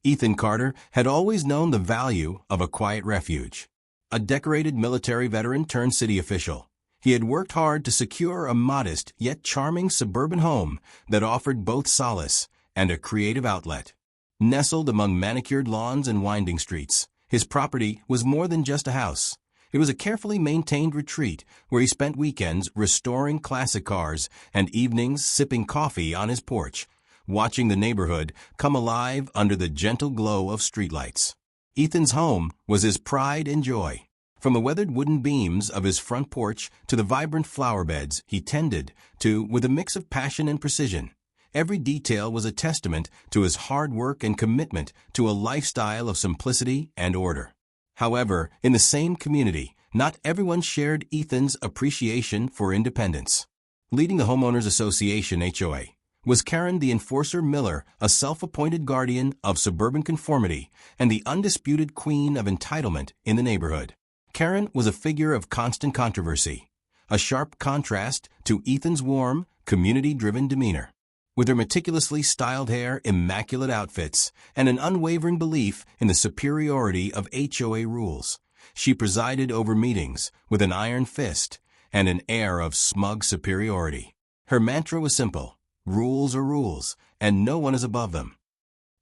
Ethan Carter had always known the value of a quiet refuge. A decorated military veteran turned city official, he had worked hard to secure a modest yet charming suburban home that offered both solace and a creative outlet. Nestled among manicured lawns and winding streets, his property was more than just a house. It was a carefully maintained retreat where he spent weekends restoring classic cars and evenings sipping coffee on his porch, watching the neighborhood come alive under the gentle glow of streetlights. Ethan's home was his pride and joy. From the weathered wooden beams of his front porch to the vibrant flower beds he tended to with a mix of passion and precision. Every detail was a testament to his hard work and commitment to a lifestyle of simplicity and order. However, in the same community, not everyone shared Ethan's appreciation for independence. Leading the Homeowners Association HOA was Karen the Enforcer Miller, a self-appointed guardian of suburban conformity and the undisputed queen of entitlement in the neighborhood. Karen was a figure of constant controversy, a sharp contrast to Ethan's warm, community-driven demeanor. With her meticulously styled hair, immaculate outfits, and an unwavering belief in the superiority of HOA rules, she presided over meetings with an iron fist and an air of smug superiority. Her mantra was simple: rules are rules, and no one is above them.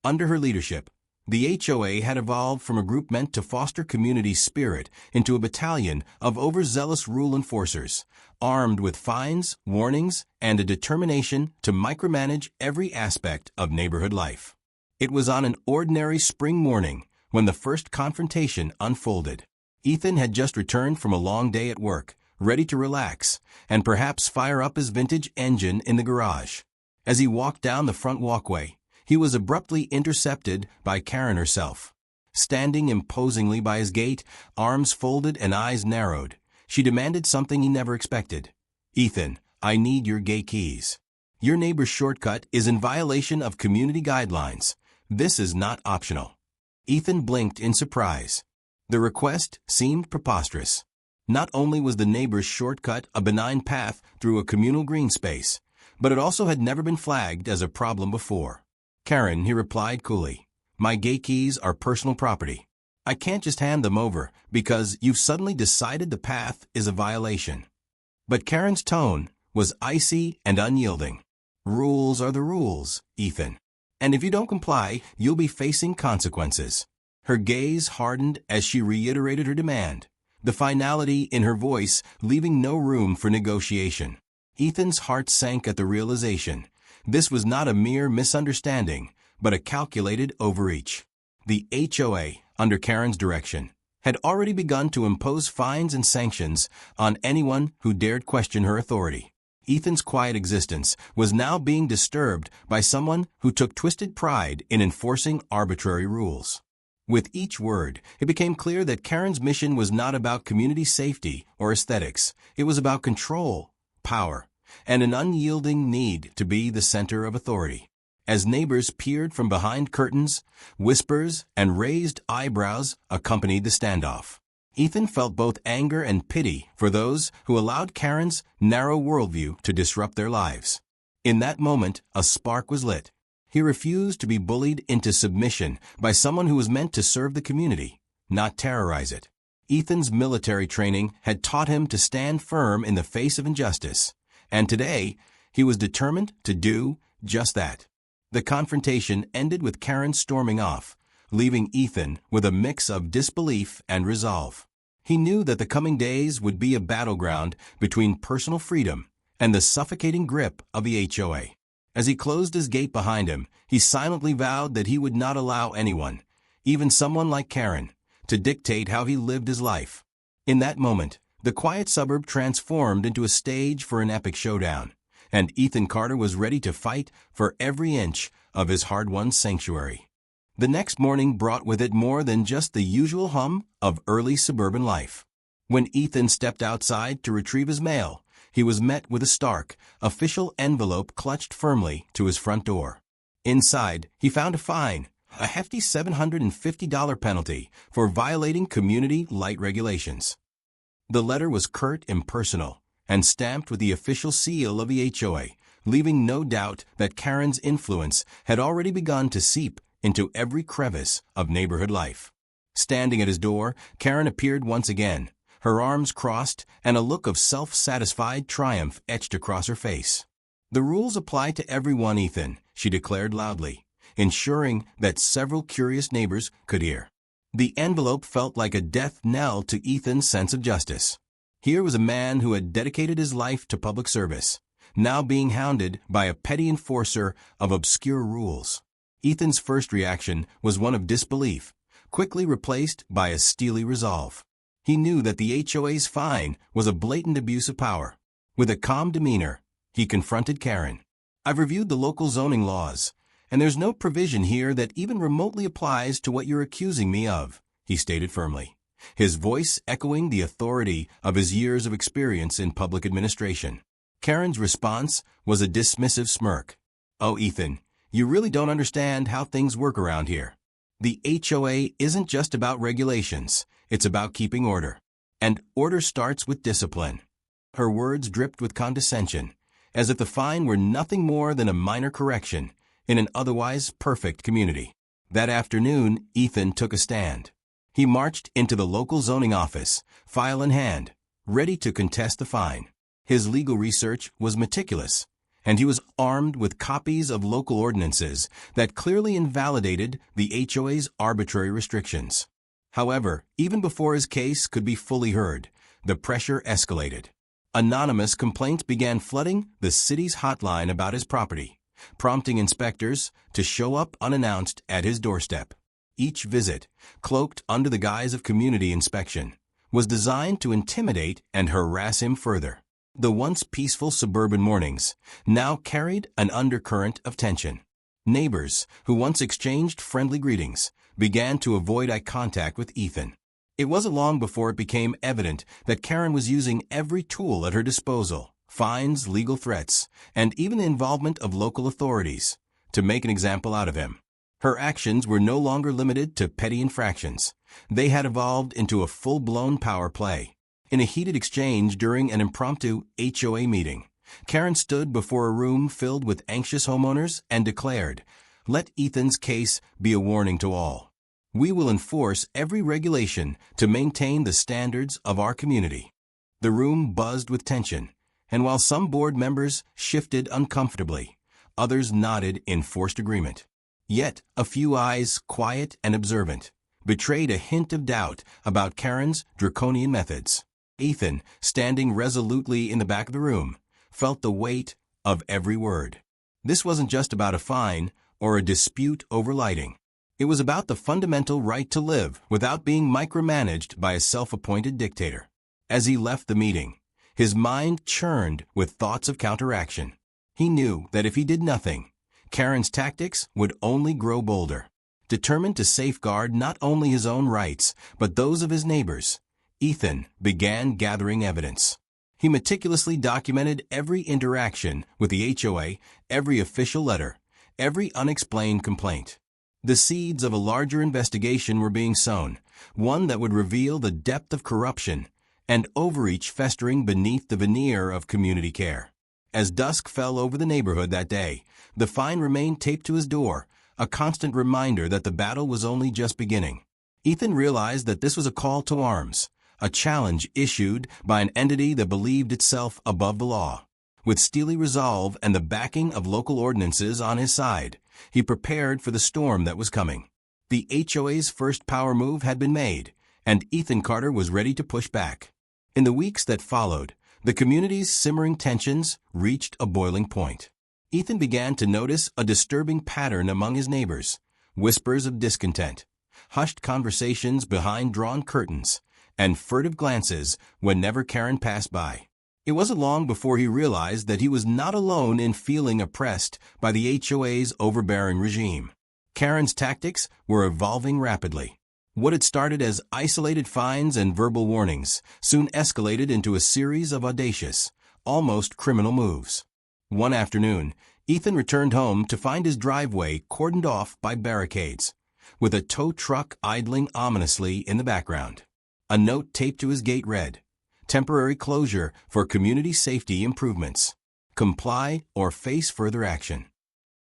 Under her leadership, the HOA had evolved from a group meant to foster community spirit into a battalion of overzealous rule enforcers, armed with fines, warnings, and a determination to micromanage every aspect of neighborhood life. It was on an ordinary spring morning when the first confrontation unfolded. Ethan had just returned from a long day at work, ready to relax and perhaps fire up his vintage engine in the garage. As he walked down the front walkway, he was abruptly intercepted by Karen herself. Standing imposingly by his gate, arms folded and eyes narrowed, she demanded something he never expected. "Ethan, I need your gate keys. Your neighbor's shortcut is in violation of community guidelines. This is not optional." Ethan blinked in surprise. The request seemed preposterous. Not only was the neighbor's shortcut a benign path through a communal green space, but it also had never been flagged as a problem before. "Karen," he replied coolly, "my gate keys are personal property. I can't just hand them over because you've suddenly decided the path is a violation." But Karen's tone was icy and unyielding. "Rules are the rules, Ethan. And if you don't comply, you'll be facing consequences." Her gaze hardened as she reiterated her demand, the finality in her voice leaving no room for negotiation. Ethan's heart sank at the realization. This was not a mere misunderstanding, but a calculated overreach. The HOA, under Karen's direction, had already begun to impose fines and sanctions on anyone who dared question her authority. Ethan's quiet existence was now being disturbed by someone who took twisted pride in enforcing arbitrary rules. With each word, it became clear that Karen's mission was not about community safety or aesthetics. It was about control, power, and an unyielding need to be the center of authority. As neighbors peered from behind curtains, whispers and raised eyebrows accompanied the standoff. Ethan felt both anger and pity for those who allowed Karen's narrow worldview to disrupt their lives. In that moment, a spark was lit. He refused to be bullied into submission by someone who was meant to serve the community, not terrorize it. Ethan's military training had taught him to stand firm in the face of injustice, and today he was determined to do just that. The confrontation ended with Karen storming off, leaving Ethan with a mix of disbelief and resolve. He knew that the coming days would be a battleground between personal freedom and the suffocating grip of the HOA. As he closed his gate behind him, he silently vowed that he would not allow anyone, even someone like Karen, to dictate how he lived his life. In that moment, the quiet suburb transformed into a stage for an epic showdown, and Ethan Carter was ready to fight for every inch of his hard-won sanctuary. The next morning brought with it more than just the usual hum of early suburban life. When Ethan stepped outside to retrieve his mail, he was met with a stark, official envelope clutched firmly to his front door. Inside, he found a fine, a hefty $750 penalty for violating community light regulations. The letter was curt, impersonal, and stamped with the official seal of the HOA, leaving no doubt that Karen's influence had already begun to seep into every crevice of neighborhood life. Standing at his door, Karen appeared once again, her arms crossed and a look of self-satisfied triumph etched across her face. "The rules apply to everyone, Ethan," she declared loudly, ensuring that several curious neighbors could hear. The envelope felt like a death knell to Ethan's sense of justice. Here was a man who had dedicated his life to public service, now being hounded by a petty enforcer of obscure rules. Ethan's first reaction was one of disbelief, quickly replaced by a steely resolve. He knew that the HOA's fine was a blatant abuse of power. With a calm demeanor, he confronted Karen. "I've reviewed the local zoning laws, and there's no provision here that even remotely applies to what you're accusing me of," he stated firmly, his voice echoing the authority of his years of experience in public administration. Karen's response was a dismissive smirk. "Oh, Ethan, you really don't understand how things work around here. The HOA isn't just about regulations, it's about keeping order. And order starts with discipline." Her words dripped with condescension, as if the fine were nothing more than a minor correction in an otherwise perfect community. That afternoon, Ethan took a stand. He marched into the local zoning office, file in hand, ready to contest the fine. His legal research was meticulous, and he was armed with copies of local ordinances that clearly invalidated the HOA's arbitrary restrictions. However, even before his case could be fully heard, the pressure escalated. Anonymous complaints began flooding the city's hotline about his property, prompting inspectors to show up unannounced at his doorstep. Each visit, cloaked under the guise of community inspection, was designed to intimidate and harass him further. The once peaceful suburban mornings now carried an undercurrent of tension. Neighbors, who once exchanged friendly greetings, began to avoid eye contact with Ethan. It wasn't long before it became evident that Karen was using every tool at her disposal, fines, legal threats, and even the involvement of local authorities, to make an example out of him. Her actions were no longer limited to petty infractions. They had evolved into a full-blown power play. In a heated exchange during an impromptu HOA meeting, Karen stood before a room filled with anxious homeowners and declared, "Let Ethan's case be a warning to all. We will enforce every regulation to maintain the standards of our community." The room buzzed with tension, and while some board members shifted uncomfortably, others nodded in forced agreement. Yet a few eyes, quiet and observant, betrayed a hint of doubt about Karen's draconian methods. Ethan, standing resolutely in the back of the room, felt the weight of every word. This wasn't just about a fine or a dispute over lighting. It was about the fundamental right to live without being micromanaged by a self-appointed dictator. As he left the meeting, his mind churned with thoughts of counteraction. He knew that if he did nothing, Karen's tactics would only grow bolder. Determined to safeguard not only his own rights, but those of his neighbors, Ethan began gathering evidence. He meticulously documented every interaction with the HOA, every official letter, every unexplained complaint. The seeds of a larger investigation were being sown, one that would reveal the depth of corruption and overreach festering beneath the veneer of community care. As dusk fell over the neighborhood that day, the fine remained taped to his door, a constant reminder that the battle was only just beginning. Ethan realized that this was a call to arms, a challenge issued by an entity that believed itself above the law. With steely resolve and the backing of local ordinances on his side, he prepared for the storm that was coming. The HOA's first power move had been made, and Ethan Carter was ready to push back. In the weeks that followed, the community's simmering tensions reached a boiling point. Ethan began to notice a disturbing pattern among his neighbors: whispers of discontent, hushed conversations behind drawn curtains, and furtive glances whenever Karen passed by. It wasn't long before he realized that he was not alone in feeling oppressed by the HOA's overbearing regime. Karen's tactics were evolving rapidly. What had started as isolated fines and verbal warnings soon escalated into a series of audacious, almost criminal moves. One afternoon, Ethan returned home to find his driveway cordoned off by barricades, with a tow truck idling ominously in the background. A note taped to his gate read, "Temporary closure for community safety improvements. Comply or face further action."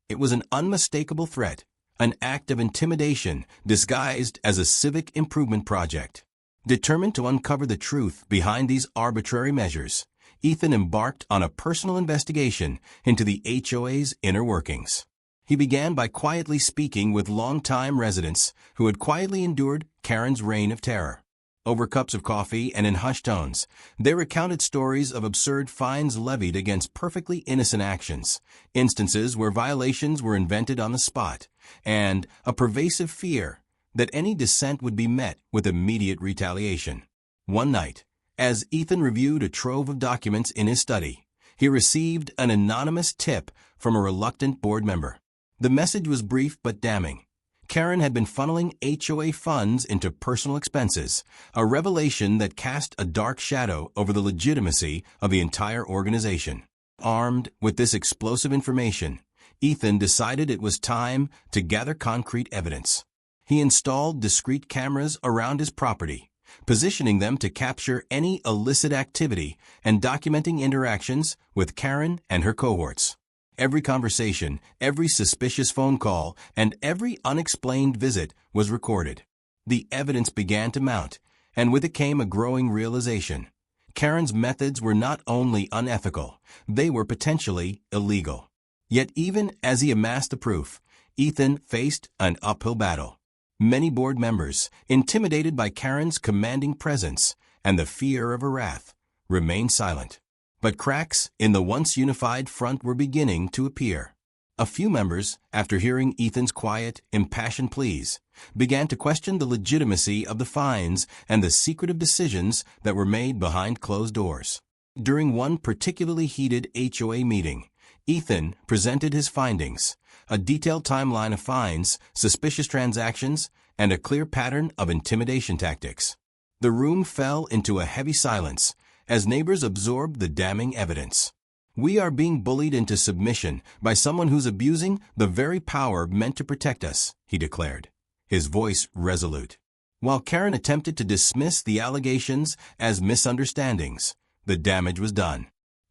It was an unmistakable threat, an act of intimidation disguised as a civic improvement project. Determined to uncover the truth behind these arbitrary measures, Ethan embarked on a personal investigation into the HOA's inner workings. He began by quietly speaking with longtime residents who had quietly endured Karen's reign of terror. Over cups of coffee and in hushed tones, they recounted stories of absurd fines levied against perfectly innocent actions, instances where violations were invented on the spot, and a pervasive fear that any dissent would be met with immediate retaliation. One night, as Ethan reviewed a trove of documents in his study, he received an anonymous tip from a reluctant board member. The message was brief but damning. Karen had been funneling HOA funds into personal expenses, a revelation that cast a dark shadow over the legitimacy of the entire organization. Armed with this explosive information, Ethan decided it was time to gather concrete evidence. He installed discrete cameras around his property, positioning them to capture any illicit activity and documenting interactions with Karen and her cohorts. Every conversation, every suspicious phone call, and every unexplained visit was recorded. The evidence began to mount, and with it came a growing realization. Karen's methods were not only unethical, they were potentially illegal. Yet even as he amassed the proof, Ethan faced an uphill battle. Many board members, intimidated by Karen's commanding presence and the fear of her wrath, remained silent. But cracks in the once unified front were beginning to appear. A few members, after hearing Ethan's quiet, impassioned pleas, began to question the legitimacy of the fines and the secretive decisions that were made behind closed doors. During one particularly heated HOA meeting, Ethan presented his findings, a detailed timeline of fines, suspicious transactions, and a clear pattern of intimidation tactics. The room fell into a heavy silence as neighbors absorbed the damning evidence. "We are being bullied into submission by someone who's abusing the very power meant to protect us," he declared, his voice resolute. While Karen attempted to dismiss the allegations as misunderstandings, the damage was done.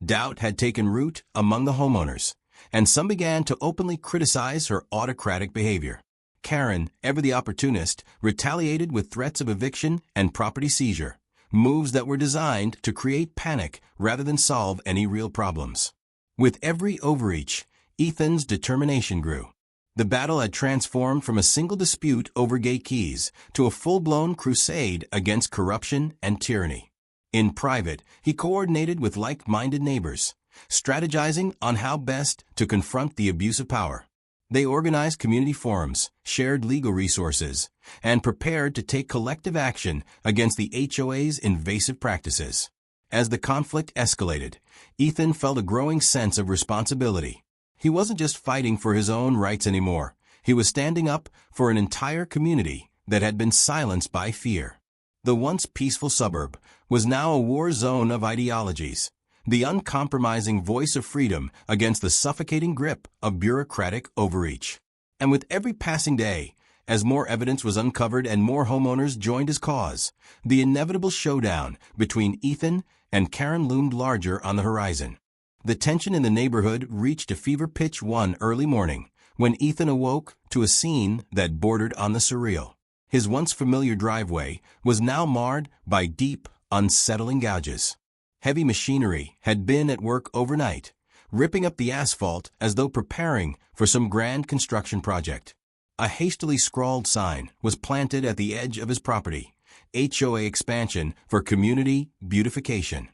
Doubt had taken root among the homeowners, and some began to openly criticize her autocratic behavior. Karen, ever the opportunist, retaliated with threats of eviction and property seizure, moves that were designed to create panic rather than solve any real problems. With every overreach, Ethan's determination grew. The battle had transformed from a single dispute over gate keys to a full-blown crusade against corruption and tyranny. In private, he coordinated with like-minded neighbors, strategizing on how best to confront the abuse of power. They organized community forums, shared legal resources, and prepared to take collective action against the HOA's invasive practices. As the conflict escalated, Ethan felt a growing sense of responsibility. He wasn't just fighting for his own rights anymore. He was standing up for an entire community that had been silenced by fear. The once peaceful suburb was now a war zone of ideologies, the uncompromising voice of freedom against the suffocating grip of bureaucratic overreach. And with every passing day, as more evidence was uncovered and more homeowners joined his cause, the inevitable showdown between Ethan and Karen loomed larger on the horizon. The tension in the neighborhood reached a fever pitch one early morning when Ethan awoke to a scene that bordered on the surreal. His once familiar driveway was now marred by deep, unsettling gouges. Heavy machinery had been at work overnight, ripping up the asphalt as though preparing for some grand construction project. A hastily scrawled sign was planted at the edge of his property, HOA expansion for community beautification.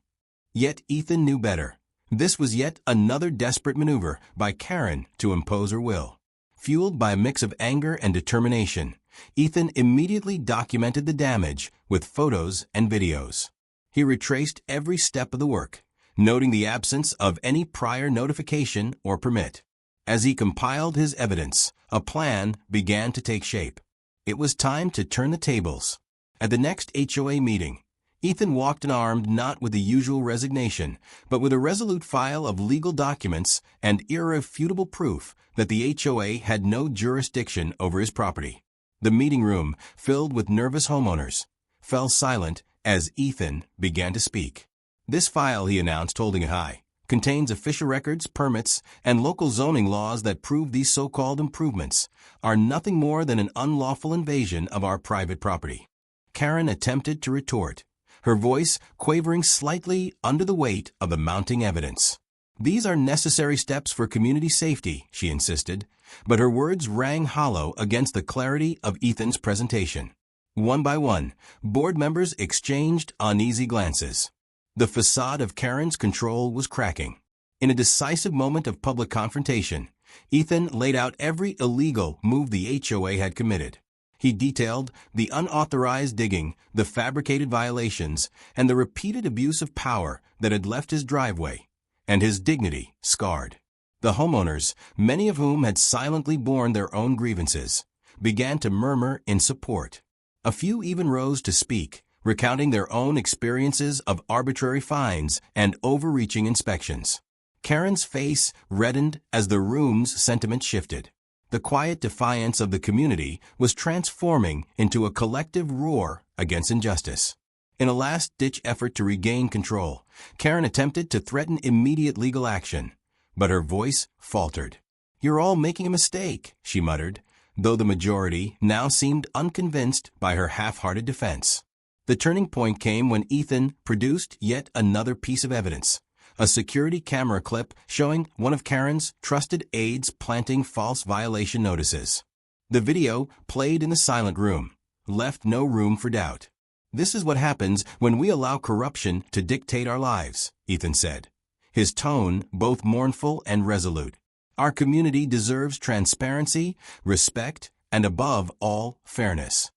Yet Ethan knew better. This was yet another desperate maneuver by Karen to impose her will. Fueled by a mix of anger and determination, Ethan immediately documented the damage with photos and videos. He retraced every step of the work, noting the absence of any prior notification or permit. As he compiled his evidence, a plan began to take shape. It was time to turn the tables. At the next HOA meeting, Ethan walked armed not with the usual resignation, but with a resolute file of legal documents and irrefutable proof that the HOA had no jurisdiction over his property. The meeting room, filled with nervous homeowners, fell silent as Ethan began to speak. "This file," he announced, holding it high, contains official records, permits, and local zoning laws that prove these so-called improvements are nothing more than an unlawful invasion of our private property. Karen attempted to retort, her voice quavering slightly under the weight of the mounting evidence. These are necessary steps for community safety, she insisted, but her words rang hollow against the clarity of Ethan's presentation. One by one, board members exchanged uneasy glances. The facade of Karen's control was cracking. In a decisive moment of public confrontation, Ethan laid out every illegal move the HOA had committed. He detailed the unauthorized digging, the fabricated violations, and the repeated abuse of power that had left his driveway and his dignity scarred. The homeowners, many of whom had silently borne their own grievances, began to murmur in support. A few even rose to speak, recounting their own experiences of arbitrary fines and overreaching inspections. Karen's face reddened as the room's sentiment shifted. The quiet defiance of the community was transforming into a collective roar against injustice. In a last-ditch effort to regain control, Karen attempted to threaten immediate legal action, but her voice faltered. "You're all making a mistake," she muttered, though the majority now seemed unconvinced by her half-hearted defense. The turning point came when Ethan produced yet another piece of evidence, a security camera clip showing one of Karen's trusted aides planting false violation notices. The video, played in the silent room, left no room for doubt. "This is what happens when we allow corruption to dictate our lives," Ethan said, his tone both mournful and resolute. "Our community deserves transparency, respect, and above all, fairness."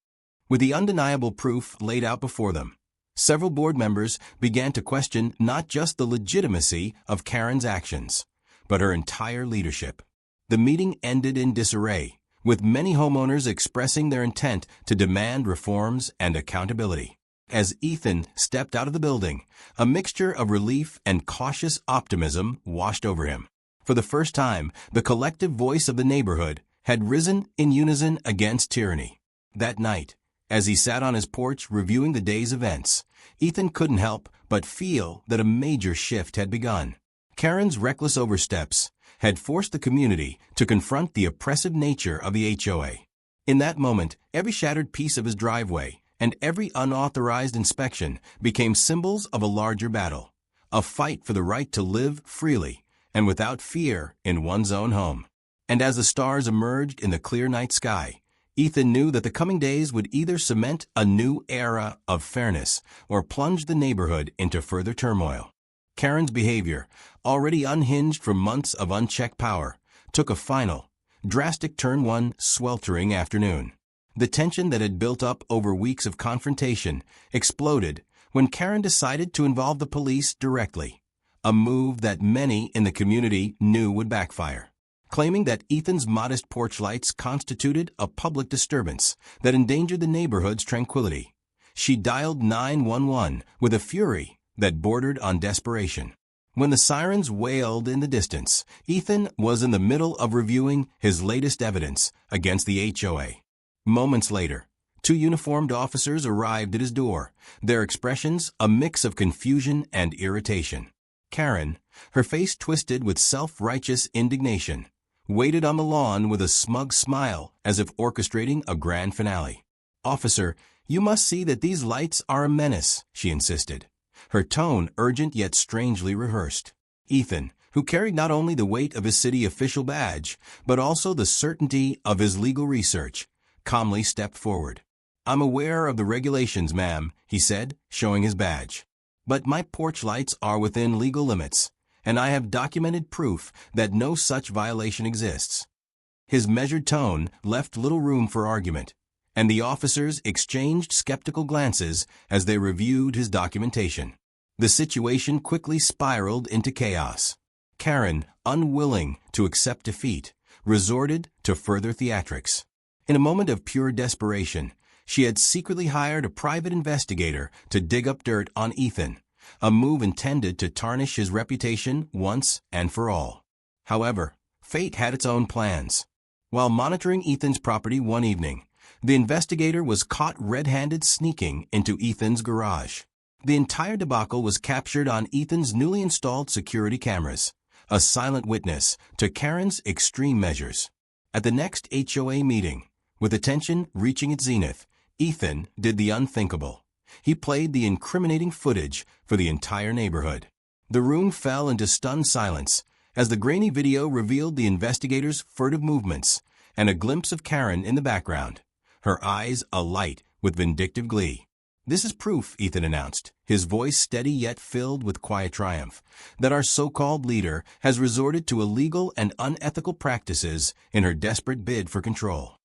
With the undeniable proof laid out before them, several board members began to question not just the legitimacy of Karen's actions, but her entire leadership. The meeting ended in disarray, with many homeowners expressing their intent to demand reforms and accountability. As Ethan stepped out of the building, a mixture of relief and cautious optimism washed over him. For the first time, the collective voice of the neighborhood had risen in unison against tyranny. That night, as he sat on his porch reviewing the day's events, Ethan couldn't help but feel that a major shift had begun. Karen's reckless oversteps had forced the community to confront the oppressive nature of the HOA. In that moment, every shattered piece of his driveway and every unauthorized inspection became symbols of a larger battle, a fight for the right to live freely and without fear in one's own home. And as the stars emerged in the clear night sky, Ethan knew that the coming days would either cement a new era of fairness or plunge the neighborhood into further turmoil. Karen's behavior, already unhinged from months of unchecked power, took a final, drastic turn one sweltering afternoon. The tension that had built up over weeks of confrontation exploded when Karen decided to involve the police directly, a move that many in the community knew would backfire. Claiming that Ethan's modest porch lights constituted a public disturbance that endangered the neighborhood's tranquility, she dialed 911 with a fury that bordered on desperation. When the sirens wailed in the distance, Ethan was in the middle of reviewing his latest evidence against the HOA. Moments later, two uniformed officers arrived at his door, their expressions a mix of confusion and irritation. Karen, her face twisted with self-righteous indignation, waited on the lawn with a smug smile as if orchestrating a grand finale. "Officer, you must see that these lights are a menace," she insisted, her tone urgent yet strangely rehearsed. Ethan, who carried not only the weight of his city official badge, but also the certainty of his legal research, calmly stepped forward. "I'm aware of the regulations, ma'am," he said, showing his badge. "But my porch lights are within legal limits, and I have documented proof that no such violation exists." His measured tone left little room for argument, and the officers exchanged skeptical glances as they reviewed his documentation. The situation quickly spiraled into chaos. Karen, unwilling to accept defeat, resorted to further theatrics. In a moment of pure desperation, she had secretly hired a private investigator to dig up dirt on Ethan, a move intended to tarnish his reputation once and for all. However, fate had its own plans. While monitoring Ethan's property one evening, the investigator was caught red-handed sneaking into Ethan's garage. The entire debacle was captured on Ethan's newly installed security cameras, a silent witness to Karen's extreme measures. At the next HOA meeting, with attention reaching its zenith, Ethan did the unthinkable. He played the incriminating footage for the entire neighborhood. The room fell into stunned silence as the grainy video revealed the investigators' furtive movements and a glimpse of Karen in the background, her eyes alight with vindictive glee. "This is proof," Ethan announced, his voice steady yet filled with quiet triumph, "that our so-called leader has resorted to illegal and unethical practices in her desperate bid for control."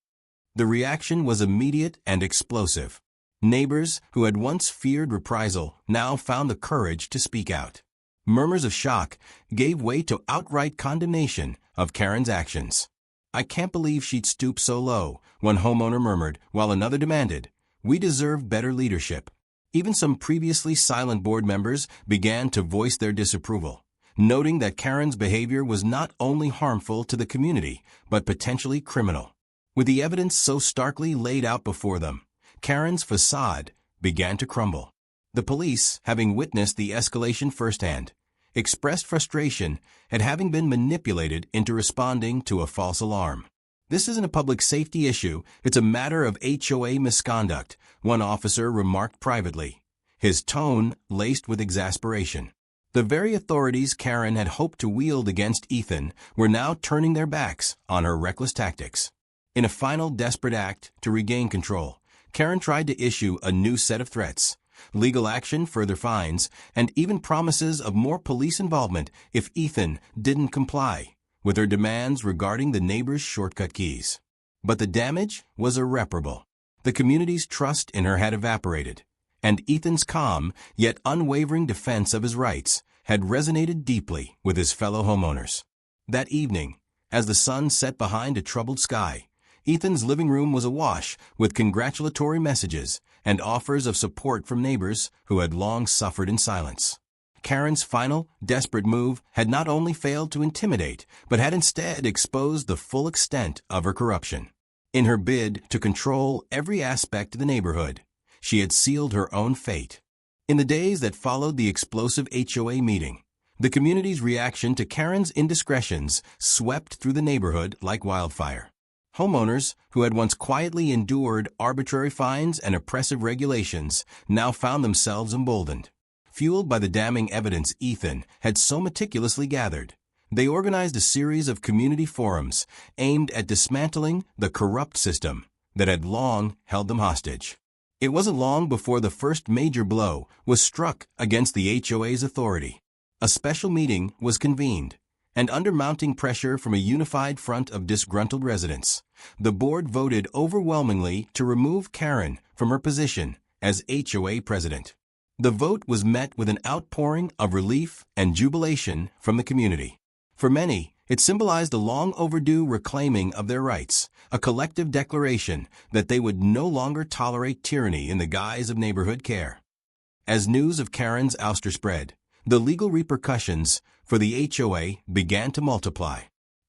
The reaction was immediate and explosive. Neighbors who had once feared reprisal now found the courage to speak out. Murmurs of shock gave way to outright condemnation of Karen's actions. "I can't believe she'd stoop so low," one homeowner murmured, while another demanded, "We deserve better leadership." Even some previously silent board members began to voice their disapproval, noting that Karen's behavior was not only harmful to the community, but potentially criminal. With the evidence so starkly laid out before them, Karen's facade began to crumble. The police, having witnessed the escalation firsthand, expressed frustration at having been manipulated into responding to a false alarm. "This isn't a public safety issue, it's a matter of HOA misconduct," one officer remarked privately, his tone laced with exasperation. The very authorities Karen had hoped to wield against Ethan were now turning their backs on her reckless tactics. In a final desperate act to regain control, Karen tried to issue a new set of threats: legal action, further fines, and even promises of more police involvement if Ethan didn't comply with her demands regarding the neighbors' shortcut keys. But the damage was irreparable. The community's trust in her had evaporated, and Ethan's calm yet unwavering defense of his rights had resonated deeply with his fellow homeowners. That evening, as the sun set behind a troubled sky, Ethan's living room was awash with congratulatory messages and offers of support from neighbors who had long suffered in silence. Karen's final, desperate move had not only failed to intimidate, but had instead exposed the full extent of her corruption. In her bid to control every aspect of the neighborhood, she had sealed her own fate. In the days that followed the explosive HOA meeting, the community's reaction to Karen's indiscretions swept through the neighborhood like wildfire. Homeowners who had once quietly endured arbitrary fines and oppressive regulations now found themselves emboldened. Fueled by the damning evidence Ethan had so meticulously gathered, they organized a series of community forums aimed at dismantling the corrupt system that had long held them hostage. It wasn't long before the first major blow was struck against the HOA's authority. A special meeting was convened, and under mounting pressure from a unified front of disgruntled residents, the board voted overwhelmingly to remove Karen from her position as HOA president. The vote was met with an outpouring of relief and jubilation from the community. For many, it symbolized a long overdue reclaiming of their rights, a collective declaration that they would no longer tolerate tyranny in the guise of neighborhood care. As news of Karen's ouster spread, the legal repercussions for the HOA began to multiply.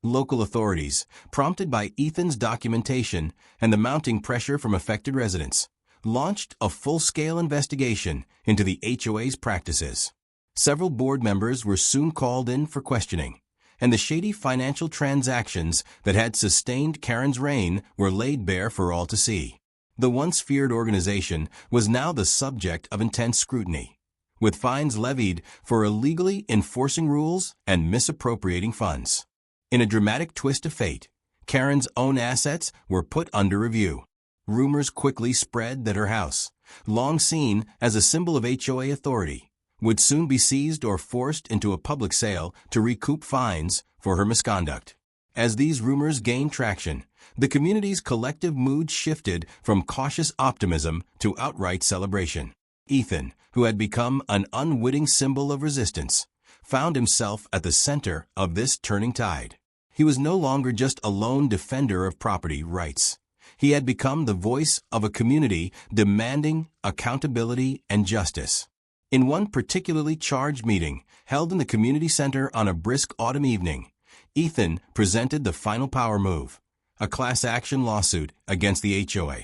Local authorities, prompted by Ethan's documentation and the mounting pressure from affected residents, launched a full-scale investigation into the HOA's practices. Several board members were soon called in for questioning, and the shady financial transactions that had sustained Karen's reign were laid bare for all to see. The once feared organization was now the subject of intense scrutiny, with fines levied for illegally enforcing rules and misappropriating funds. In a dramatic twist of fate, Karen's own assets were put under review. Rumors quickly spread that her house, long seen as a symbol of HOA authority, would soon be seized or forced into a public sale to recoup fines for her misconduct. As these rumors gained traction, the community's collective mood shifted from cautious optimism to outright celebration. Ethan, who had become an unwitting symbol of resistance, found himself at the center of this turning tide. He was no longer just a lone defender of property rights. He had become the voice of a community demanding accountability and justice. In one particularly charged meeting, held in the community center on a brisk autumn evening, Ethan presented the final power move, a class action lawsuit against the HOA.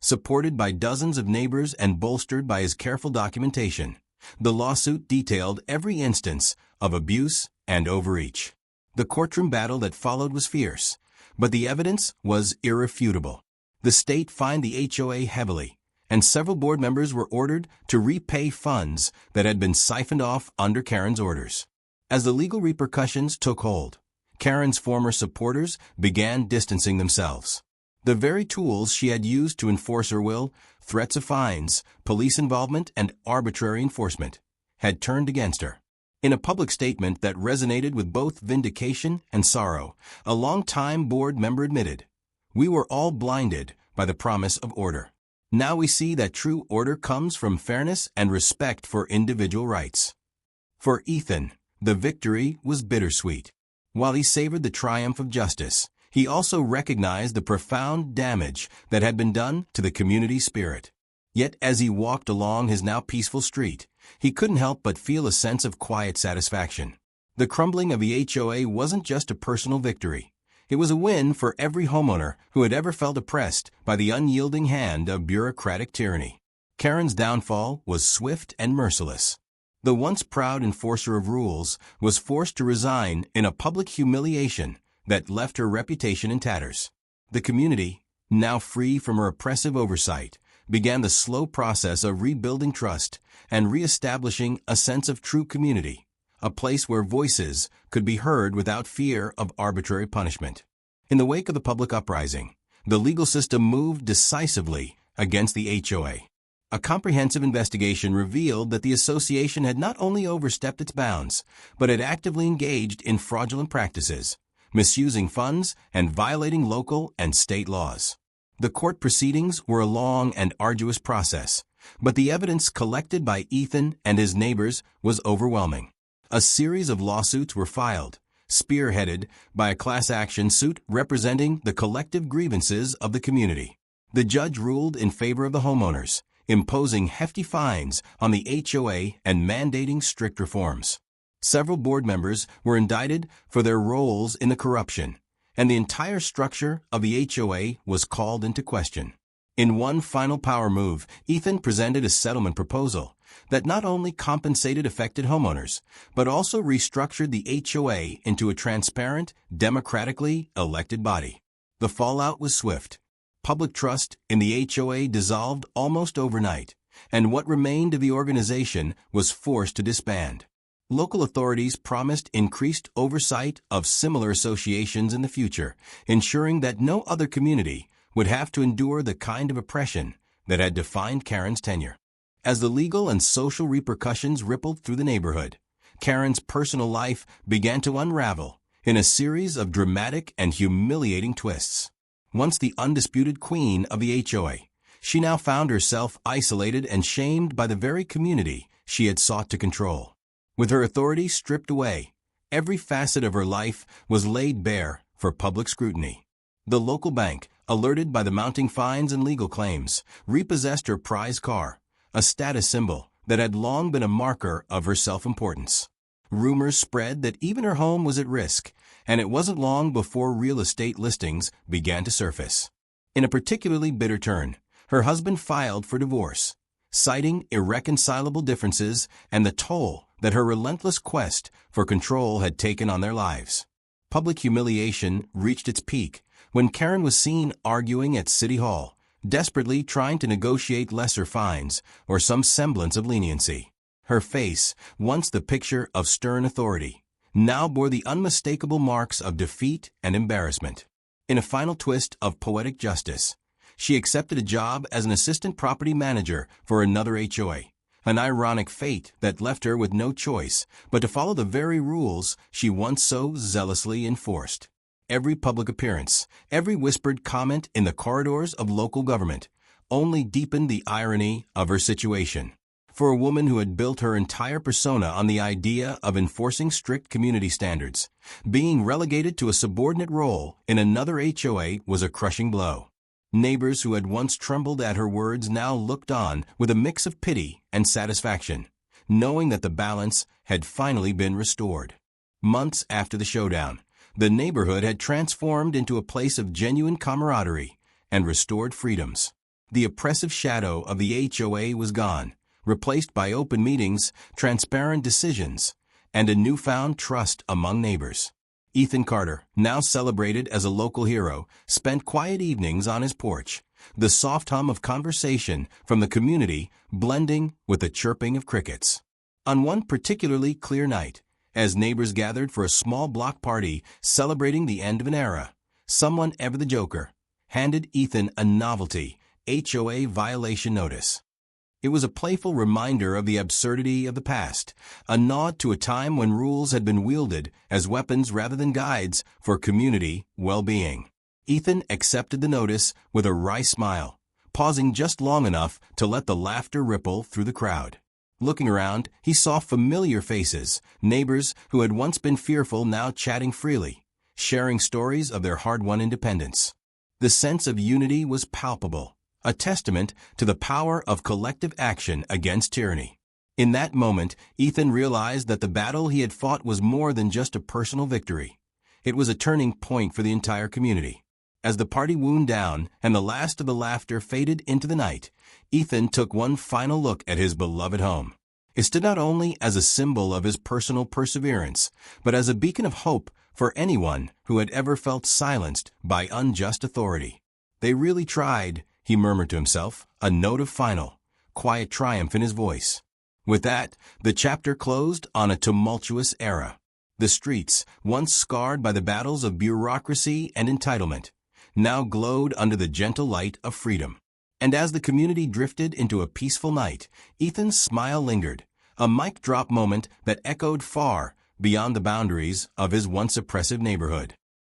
Supported by dozens of neighbors and bolstered by his careful documentation, The lawsuit detailed every instance of abuse and overreach. The courtroom battle that followed was fierce, but the evidence was irrefutable. The state fined the HOA heavily, and several board members were ordered to repay funds that had been siphoned off under Karen's orders. As the legal repercussions took hold, Karen's former supporters began distancing themselves. The very tools she had used to enforce her will, threats of fines, police involvement, and arbitrary enforcement, had turned against her. In a public statement that resonated with both vindication and sorrow, a longtime board member admitted, "We were all blinded by the promise of order. Now we see that true order comes from fairness and respect for individual rights." For Ethan, the victory was bittersweet. While he savored the triumph of justice, he also recognized the profound damage that had been done to the community spirit. Yet as he walked along his now peaceful street, he couldn't help but feel a sense of quiet satisfaction. The crumbling of the HOA wasn't just a personal victory. It was a win for every homeowner who had ever felt oppressed by the unyielding hand of bureaucratic tyranny. Karen's downfall was swift and merciless. The once proud enforcer of rules was forced to resign in a public humiliation that left her reputation in tatters. The community, now free from her oppressive oversight, began the slow process of rebuilding trust and reestablishing a sense of true community, a place where voices could be heard without fear of arbitrary punishment. In the wake of the public uprising, the legal system moved decisively against the HOA. A comprehensive investigation revealed that the association had not only overstepped its bounds, but had actively engaged in fraudulent practices, misusing funds, and violating local and state laws. The court proceedings were a long and arduous process, but the evidence collected by Ethan and his neighbors was overwhelming. A series of lawsuits were filed, spearheaded by a class action suit representing the collective grievances of the community. The judge ruled in favor of the homeowners, imposing hefty fines on the HOA and mandating strict reforms. Several board members were indicted for their roles in the corruption, and the entire structure of the HOA was called into question. In one final power move, Ethan presented a settlement proposal that not only compensated affected homeowners, but also restructured the HOA into a transparent, democratically elected body. The fallout was swift. Public trust in the HOA dissolved almost overnight, and what remained of the organization was forced to disband. Local authorities promised increased oversight of similar associations in the future, ensuring that no other community would have to endure the kind of oppression that had defined Karen's tenure. As the legal and social repercussions rippled through the neighborhood, Karen's personal life began to unravel in a series of dramatic and humiliating twists. Once the undisputed queen of the HOA, she now found herself isolated and shamed by the very community she had sought to control. With her authority stripped away, every facet of her life was laid bare for public scrutiny. The local bank, alerted by the mounting fines and legal claims, repossessed her prize car, a status symbol that had long been a marker of her self-importance. Rumors spread that even her home was at risk, and it wasn't long before real estate listings began to surface. In a particularly bitter turn, her husband filed for divorce, citing irreconcilable differences and the toll that her relentless quest for control had taken on their lives. Public humiliation reached its peak when Karen was seen arguing at City Hall, desperately trying to negotiate lesser fines or some semblance of leniency. Her face, once the picture of stern authority, now bore the unmistakable marks of defeat and embarrassment. In a final twist of poetic justice, she accepted a job as an assistant property manager for another HOA, an ironic fate that left her with no choice but to follow the very rules she once so zealously enforced. Every public appearance, every whispered comment in the corridors of local government only deepened the irony of her situation. For a woman who had built her entire persona on the idea of enforcing strict community standards, being relegated to a subordinate role in another HOA was a crushing blow. Neighbors who had once trembled at her words now looked on with a mix of pity and satisfaction, knowing that the balance had finally been restored. Months after the showdown, the neighborhood had transformed into a place of genuine camaraderie and restored freedoms. The oppressive shadow of the HOA was gone, replaced by open meetings, transparent decisions, and a newfound trust among neighbors. Ethan Carter, now celebrated as a local hero, spent quiet evenings on his porch, the soft hum of conversation from the community blending with the chirping of crickets. On one particularly clear night, as neighbors gathered for a small block party celebrating the end of an era, someone, ever the joker, handed Ethan a novelty HOA violation notice. It was a playful reminder of the absurdity of the past, a nod to a time when rules had been wielded as weapons rather than guides for community well-being. Ethan accepted the notice with a wry smile, pausing just long enough to let the laughter ripple through the crowd. Looking around, he saw familiar faces, neighbors who had once been fearful now chatting freely, sharing stories of their hard-won independence. The sense of unity was palpable, a testament to the power of collective action against tyranny. In that moment, Ethan realized that the battle he had fought was more than just a personal victory. It was a turning point for the entire community. As the party wound down and the last of the laughter faded into the night, Ethan took one final look at his beloved home. It stood not only as a symbol of his personal perseverance, but as a beacon of hope for anyone who had ever felt silenced by unjust authority. "They really tried," he murmured to himself, a note of final, quiet triumph in his voice. With that, the chapter closed on a tumultuous era. The streets, once scarred by the battles of bureaucracy and entitlement, now glowed under the gentle light of freedom. And as the community drifted into a peaceful night, Ethan's smile lingered, a mic drop moment that echoed far beyond the boundaries of his once oppressive neighborhood.